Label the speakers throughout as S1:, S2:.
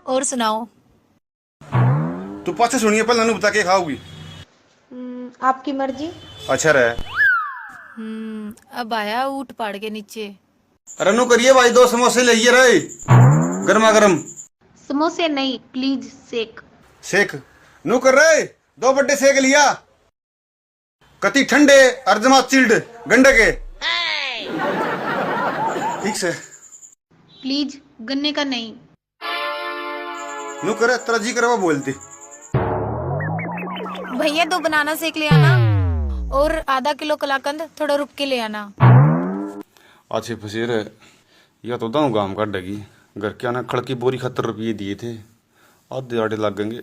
S1: और सुनाओ।
S2: तू पाछे सुनिए पहले ननू बता के खाओगी।
S3: आपकी मर्जी।
S2: अच्छा रहे।
S1: अब आया ऊट पाड़ के नीचे।
S2: अरे नू करिए भाई, 2 समोसे ले रहे गर्मा गर्म।
S3: समोसे नहीं, प्लीज सेक।
S2: सेक नू कर रहे 2 बड्डे सेक लिया। कति ठंडे अर्जमा चिल्ड गंडे के। ठीक से
S3: प्लीज गन्ने का नहीं।
S2: नू करे तेरा जी करे वो बोलती।
S1: भैया 2 बनाना सेक ले आना और आधा किलो कलाकंद थोड़ा रुक के ले आना।
S2: अच्छे फसीर या तो दाऊ गांव काट देगी। घर के आना खड़ की बोरी 70 रुपये दिए थे, आधे आधे लगेंगे।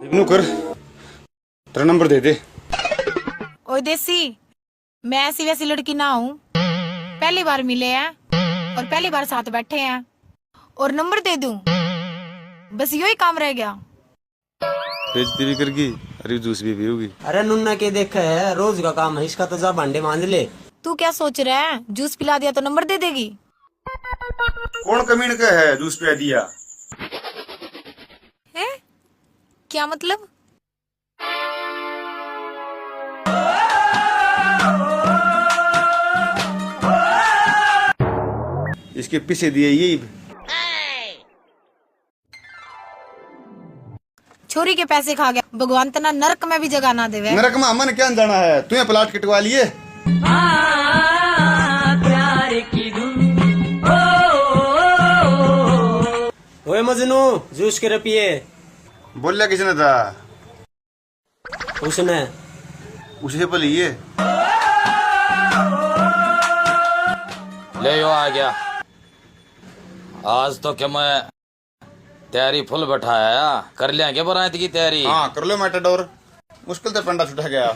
S2: इग्नू कर, तेरा नंबर दे दे।
S1: ओए देसी, मैं ऐसी वैसी लड़की ना हूँ। पहली बार मिले हैं और पहली बार साथ बैठे हैं और नंबर दे दूं, बस यही काम रह गया।
S2: बेइज्जती भी करगी, अरे जूस भी पियोगी।
S4: अरे नुन्ना के देखा है, रोज का काम है इसका, तो जा भांडे मांज ले।
S1: तू क्या सोच रहा है, जूस पिला दिया तो नंबर दे देगी?
S2: कौन कमीन का है जूस पिला दिया?
S1: है क्या मतलब?
S2: इसके पीछे दिए यही।
S1: छोरी के पैसे खा गया, भगवान तना नरक में भी जगह ना देवे।
S2: नरक में अमन क्या जाना है, तू प्लाट कटवा लिए।
S4: ओए मजनू, जूस के रुपये।
S2: बोलिया किसने था?
S4: उसने।
S2: उसे पर लिए।
S5: ले यो आ गया। आज तो क्या मैं तैयारी फुल बैठाया। कर लिया क्या बरात की तैयारी?
S2: हाँ कर लो मैटाडोर। मुश्किल से पंडा छुटा गया।